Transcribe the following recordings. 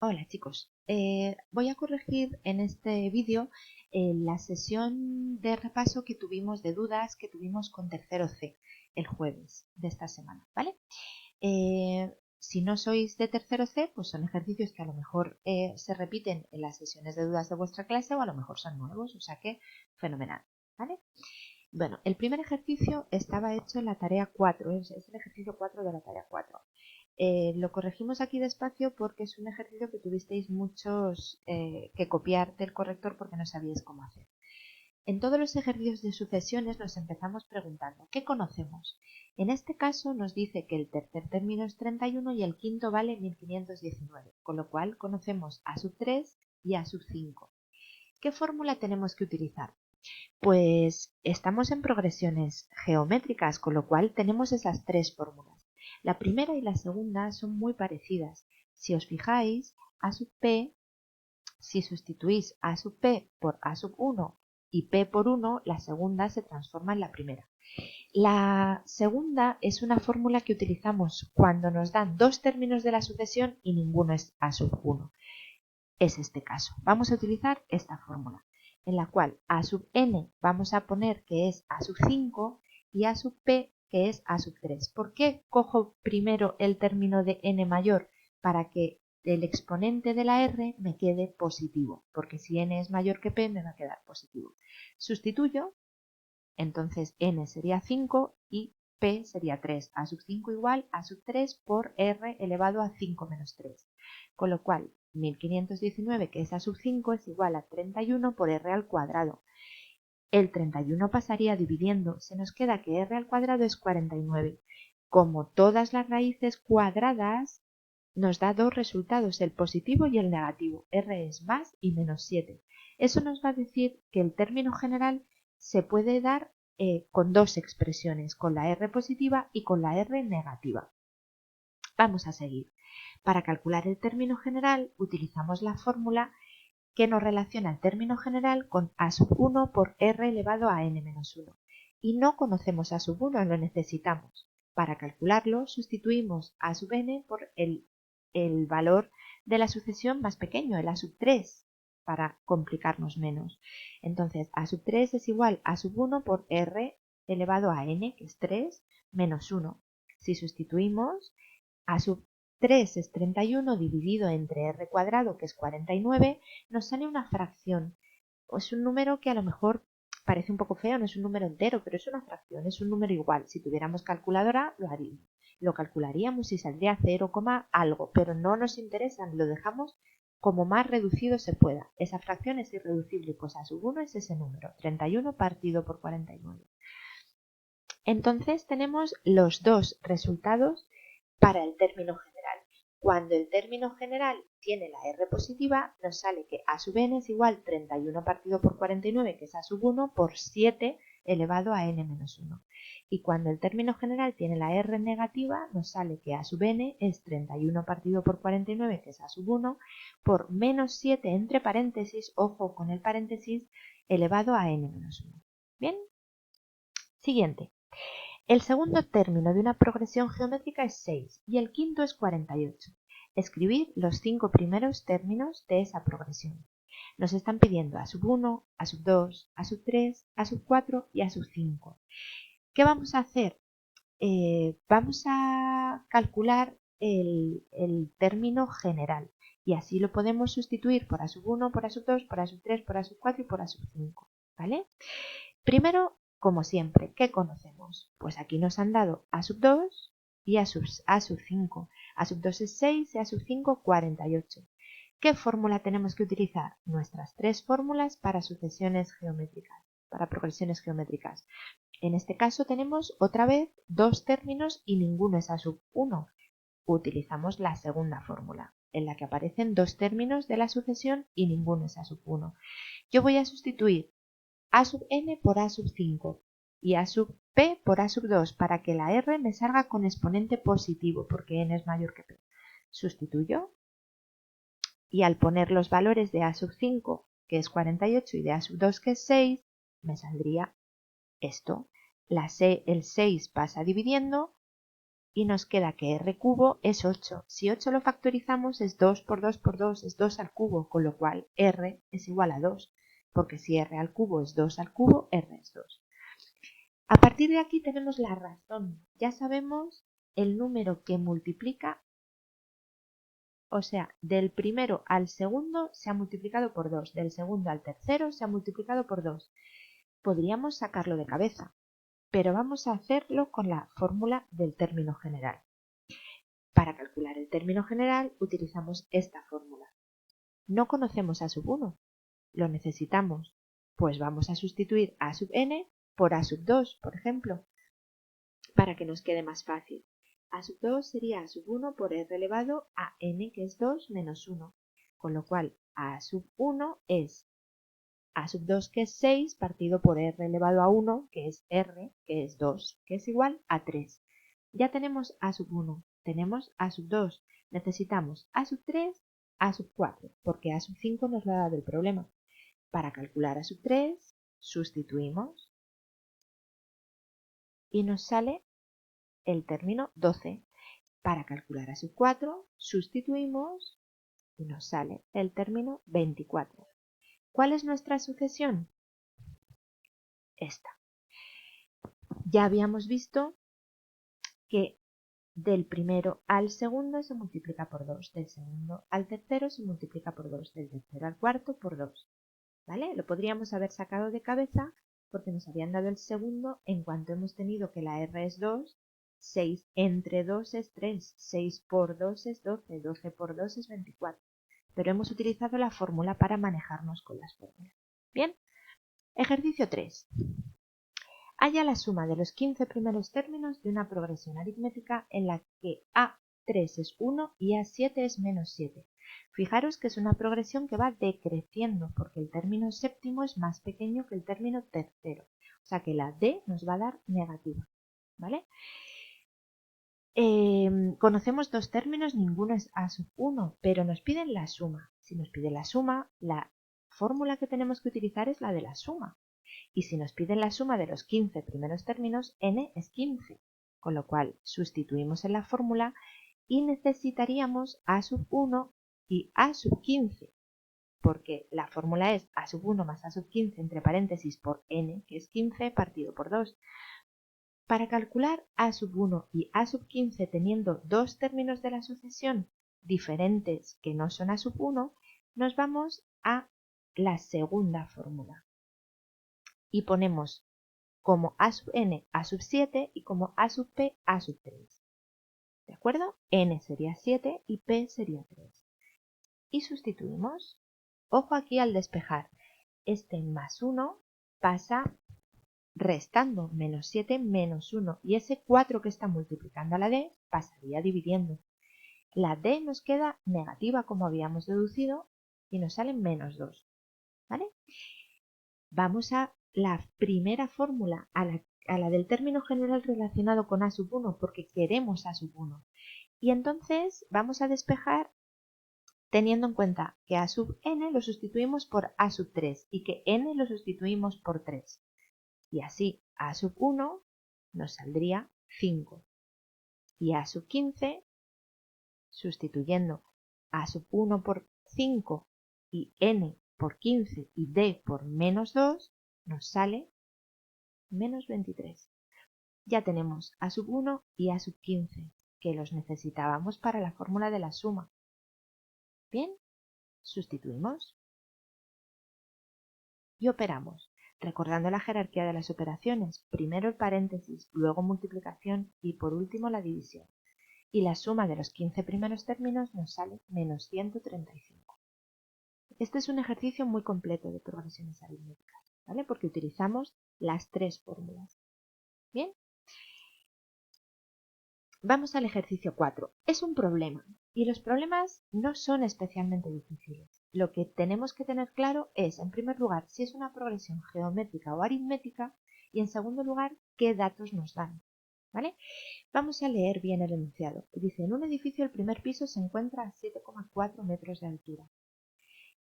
Hola chicos, voy a corregir en este vídeo la sesión de repaso que tuvimos de dudas que tuvimos con tercero C el jueves de esta semana, ¿vale? Si no sois de tercero C, pues son ejercicios que a lo mejor se repiten en las sesiones de dudas de vuestra clase o a lo mejor son nuevos, o sea que fenomenal, ¿vale? Bueno, el primer ejercicio estaba hecho en la tarea 4, es el ejercicio 4 de la tarea 4. Lo corregimos aquí despacio porque es un ejercicio que tuvisteis muchos que copiar del corrector porque no sabíais cómo hacer. En todos los ejercicios de sucesiones nos empezamos preguntando ¿qué conocemos? En este caso nos dice que el tercer término es 31 y el quinto vale 1519, con lo cual conocemos a sub 3 y a sub 5. ¿Qué fórmula tenemos que utilizar? Pues estamos en progresiones geométricas, con lo cual tenemos esas tres fórmulas. La primera y la segunda son muy parecidas. Si os fijáis, A sub P, si sustituís A sub P por A sub 1 y P por 1, la segunda se transforma en la primera. La segunda es una fórmula que utilizamos cuando nos dan dos términos de la sucesión y ninguno es A sub 1. Es este caso. Vamos a utilizar esta fórmula, en la cual a sub n vamos a poner que es a sub 5 y a sub p que es a sub 3. ¿Por qué cojo primero el término de n mayor? Para que el exponente de la r me quede positivo, porque si n es mayor que p me va a quedar positivo. Sustituyo, entonces n sería 5 y p sería 3. A sub 5 igual a sub 3 por r elevado a 5 menos 3. Con lo cual 1519, que es a sub 5, es igual a 31 por r al cuadrado. El 31 pasaría dividiendo, se nos queda que r al cuadrado es 49. Como todas las raíces cuadradas, nos da dos resultados, el positivo y el negativo. R es más y menos 7. Eso nos va a decir que el término general se puede dar con dos expresiones, con la R positiva y con la R negativa. Vamos a seguir. Para calcular el término general utilizamos la fórmula que nos relaciona el término general con a sub 1 por r elevado a n menos 1. Y no conocemos a sub 1, lo necesitamos. Para calcularlo sustituimos a sub n por el valor de la sucesión más pequeño, el a sub 3, para complicarnos menos. Entonces a sub 3 es igual a sub 1 por r elevado a n, que es 3, menos 1. Si sustituimos, a sub 3 es 31 dividido entre r cuadrado, que es 49, nos sale una fracción. Es un número que a lo mejor parece un poco feo, no es un número entero, pero es una fracción, es un número igual. Si tuviéramos calculadora, lo calcularíamos y saldría 0, algo, pero no nos interesa, lo dejamos como más reducido se pueda. Esa fracción es irreducible, pues a sub 1 es ese número, 31 partido por 49. Entonces tenemos los dos resultados para el término general. Cuando el término general tiene la r positiva, nos sale que a sub n es igual 31 partido por 49, que es a sub 1, por 7 elevado a n menos 1. Y cuando el término general tiene la r negativa, nos sale que a sub n es 31 partido por 49, que es a sub 1, por menos 7 entre paréntesis, ojo con el paréntesis, elevado a n menos 1. Bien, siguiente. El segundo término de una progresión geométrica es 6 y el quinto es 48. Escribir los 5 primeros términos de esa progresión. Nos están pidiendo a sub 1, a sub 2, a sub 3, a sub 4 y a sub 5. ¿Qué vamos a hacer? Vamos a calcular el término general y así lo podemos sustituir por a sub 1, por a sub 2, por a sub 3, por a sub 4 y por a sub 5. ¿Vale? Primero, como siempre, ¿qué conocemos? Pues aquí nos han dado a sub 2 y a sub 5. A sub 2 es 6 y a sub 5 48. ¿Qué fórmula tenemos que utilizar? Nuestras tres fórmulas para sucesiones geométricas, para progresiones geométricas. En este caso tenemos otra vez dos términos y ninguno es a sub 1. Utilizamos la segunda fórmula, en la que aparecen dos términos de la sucesión y ninguno es a sub 1. Yo voy a sustituir a sub n por a sub 5 y a sub p por a sub 2 para que la r me salga con exponente positivo porque n es mayor que p. Sustituyo y al poner los valores de a sub 5, que es 48, y de a sub 2, que es 6, me saldría esto. El 6 pasa dividiendo, y nos queda que r cubo es 8. Si 8 lo factorizamos es 2 por 2 por 2, es 2 al cubo, con lo cual r es igual a 2, porque si r al cubo es 2 al cubo, r es 2. A partir de aquí tenemos la razón. Ya sabemos el número que multiplica, o sea, del primero al segundo se ha multiplicado por 2, del segundo al tercero se ha multiplicado por 2. Podríamos sacarlo de cabeza, pero vamos a hacerlo con la fórmula del término general. Para calcular el término general utilizamos esta fórmula. No conocemos a sub 1, lo necesitamos, pues vamos a sustituir a sub n por a sub 2, por ejemplo, para que nos quede más fácil. A sub 2 sería a sub 1 por r elevado a n, que es 2, menos 1, con lo cual a sub 1 es a sub 2, que es 6, partido por r elevado a 1, que es r, que es 2, que es igual a 3. Ya tenemos a sub 1, tenemos a sub 2, necesitamos a sub 3, a sub 4, porque a sub 5 nos lo ha dado el problema. Para calcular a sub 3, sustituimos y nos sale el término 12. Para calcular a sub 4, sustituimos y nos sale el término 24. ¿Cuál es nuestra sucesión? Esta. Ya habíamos visto que del primero al segundo se multiplica por 2, del segundo al tercero se multiplica por 2, del tercero al cuarto por 2. ¿Vale? Lo podríamos haber sacado de cabeza porque nos habían dado el segundo en cuanto hemos tenido que la r es 2, 6 entre 2 es 3, 6 por 2 es 12, 12 por 2 es 24. Pero hemos utilizado la fórmula para manejarnos con las fórmulas. Bien, ejercicio 3. Halla la suma de los 15 primeros términos de una progresión aritmética en la que A3 es 1 y A7 es menos 7. Fijaros que es una progresión que va decreciendo porque el término séptimo es más pequeño que el término tercero. O sea que la D nos va a dar negativa. ¿Vale? Conocemos dos términos, ninguno es A sub 1, pero nos piden la suma. Si nos piden la suma, la fórmula que tenemos que utilizar es la de la suma. Y si nos piden la suma de los 15 primeros términos, n es 15, con lo cual sustituimos en la fórmula y necesitaríamos a sub 1 y a sub 15, porque la fórmula es a sub 1 más a sub 15 entre paréntesis por n, que es 15, partido por 2. Para calcular a sub 1 y a sub 15 teniendo dos términos de la sucesión diferentes que no son a sub 1, nos vamos a la segunda fórmula y ponemos como a sub n a sub 7 y como a sub p a sub 3. ¿De acuerdo? N sería 7 y p sería 3. Y sustituimos. Ojo aquí al despejar. Este más 1 pasa restando menos 7 menos 1 y ese 4 que está multiplicando a la d pasaría dividiendo. La d nos queda negativa como habíamos deducido y nos sale menos 2. ¿Vale? Vamos a la primera fórmula, a la del término general relacionado con a sub 1 porque queremos a sub 1. Y entonces vamos a despejar teniendo en cuenta que a sub n lo sustituimos por a sub 3 y que n lo sustituimos por 3. Y así a sub 1 nos saldría 5. Y a sub 15, sustituyendo a sub 1 por 5 y n por 15 y d por menos 2, nos sale menos 23. Ya tenemos a sub 1 y a sub 15, que los necesitábamos para la fórmula de la suma. Bien, sustituimos y operamos, recordando la jerarquía de las operaciones, primero el paréntesis, luego multiplicación y por último la división. Y la suma de los 15 primeros términos nos sale menos 135. Este es un ejercicio muy completo de progresiones aritméticas, ¿vale? Porque utilizamos las tres fórmulas. Bien. Vamos al ejercicio 4. Es un problema y los problemas no son especialmente difíciles. Lo que tenemos que tener claro es, en primer lugar, si es una progresión geométrica o aritmética y, en segundo lugar, qué datos nos dan. ¿Vale? Vamos a leer bien el enunciado. Dice, en un edificio el primer piso se encuentra a 7,4 metros de altura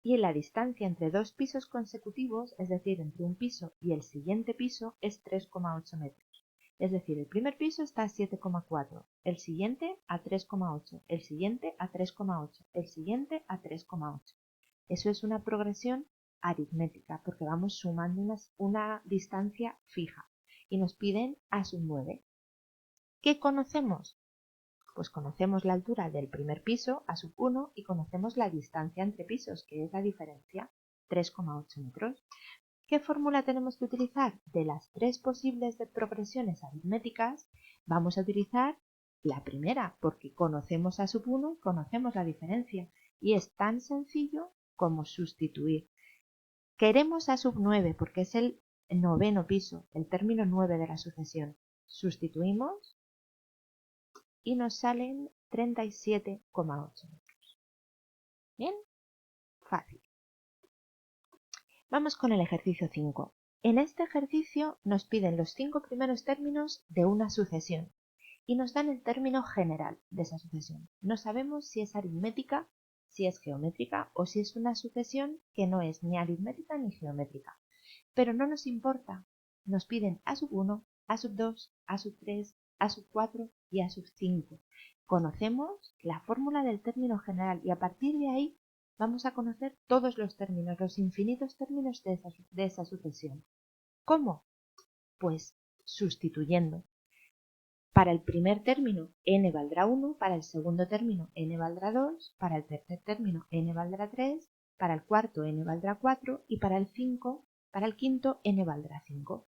y la distancia entre dos pisos consecutivos, es decir, entre un piso y el siguiente piso, es 3,8 metros. Es decir, el primer piso está a 7,4, el siguiente a 3,8, el siguiente a 3,8, el siguiente a 3,8. Eso es una progresión aritmética porque vamos sumando una distancia fija y nos piden a sub 9. ¿Qué conocemos? Pues conocemos la altura del primer piso a sub 1 y conocemos la distancia entre pisos, que es la diferencia, 3,8 metros. ¿Qué fórmula tenemos que utilizar? De las tres posibles de progresiones aritméticas, vamos a utilizar la primera, porque conocemos a sub 1 y conocemos la diferencia. Y es tan sencillo como sustituir. Queremos a sub 9 porque es el noveno piso, el término 9 de la sucesión. Sustituimos y nos salen 37,8 metros. ¿Bien? Fácil. Vamos con el ejercicio 5. En este ejercicio nos piden los 5 primeros términos de una sucesión y nos dan el término general de esa sucesión. No sabemos si es aritmética, si es geométrica o si es una sucesión que no es ni aritmética ni geométrica. Pero no nos importa. Nos piden a sub 1, a sub 2, a sub 3, a sub 4 y a sub 5. Conocemos la fórmula del término general y a partir de ahí vamos a conocer todos los términos, los infinitos términos de esa sucesión. ¿Cómo? Pues sustituyendo. Para el primer término n valdrá 1, para el segundo término n valdrá 2, para el tercer término n valdrá 3, para el cuarto n valdrá 4 y para el quinto n valdrá 5.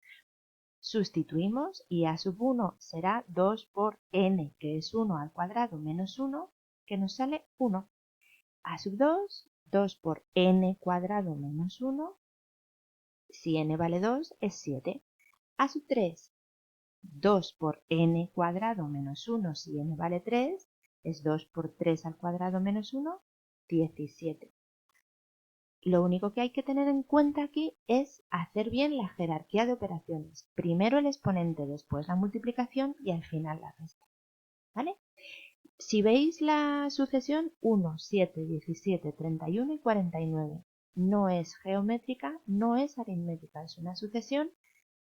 Sustituimos y a sub 1 será 2 por n, que es 1 al cuadrado menos 1, que nos sale 1. A sub 2, 2 por n cuadrado menos 1, si n vale 2 es 7. A sub 3, 2 por n cuadrado menos 1, si n vale 3, es 2 por 3 al cuadrado menos 1, 17. Lo único que hay que tener en cuenta aquí es hacer bien la jerarquía de operaciones. Primero el exponente, después la multiplicación y al final la resta. ¿Vale? Si veis la sucesión 1, 7, 17, 31 y 49, no es geométrica, no es aritmética, es una sucesión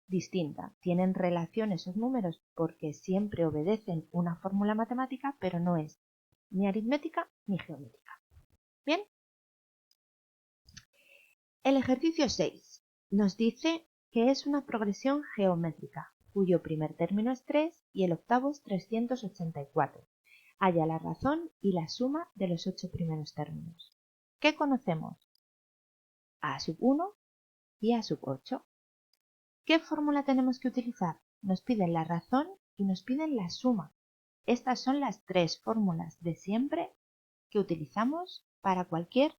distinta. Tienen relación esos números porque siempre obedecen una fórmula matemática, pero no es ni aritmética ni geométrica. ¿Bien? El ejercicio 6 nos dice que es una progresión geométrica, cuyo primer término es 3 y el octavo es 384. Halla la razón y la suma de los 8 primeros términos. ¿Qué conocemos? A sub 1 y A sub 8. ¿Qué fórmula tenemos que utilizar? Nos piden la razón y nos piden la suma. Estas son las tres fórmulas de siempre que utilizamos para cualquier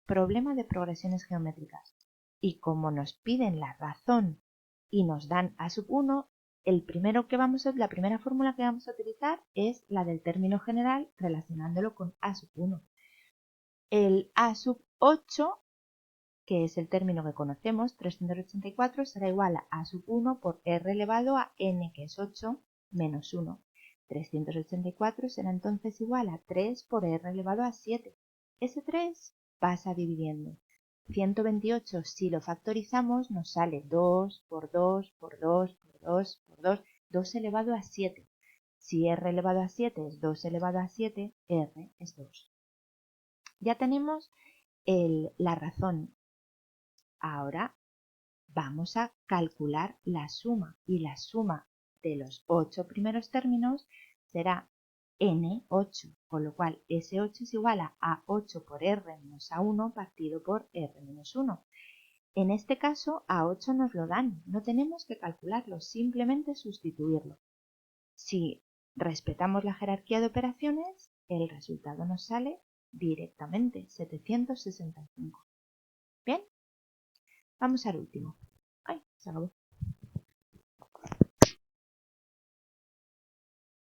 problema de progresiones geométricas. Y como nos piden la razón y nos dan A sub 1, la primera fórmula que vamos a utilizar es la del término general relacionándolo con A sub 1. El A sub 8, que es el término que conocemos, 384, será igual a A sub 1 por R elevado a n, que es 8, menos 1. 384 será entonces igual a 3 por R elevado a 7. Ese 3 pasa dividiendo. 128, si lo factorizamos, nos sale 2 por 2 por 2 por 2 por 2, 2 elevado a 7. Si R elevado a 7 es 2 elevado a 7, R es 2. Ya tenemos la razón. Ahora vamos a calcular la suma y la suma de los 8 primeros términos será n8, con lo cual ese 8 es igual a A8 por R menos A1 partido por R menos 1. En este caso A8 nos lo dan, no tenemos que calcularlo, simplemente sustituirlo. Si respetamos la jerarquía de operaciones, el resultado nos sale directamente, 765. ¿Bien? Vamos al último. ¡Ay! Se acabó.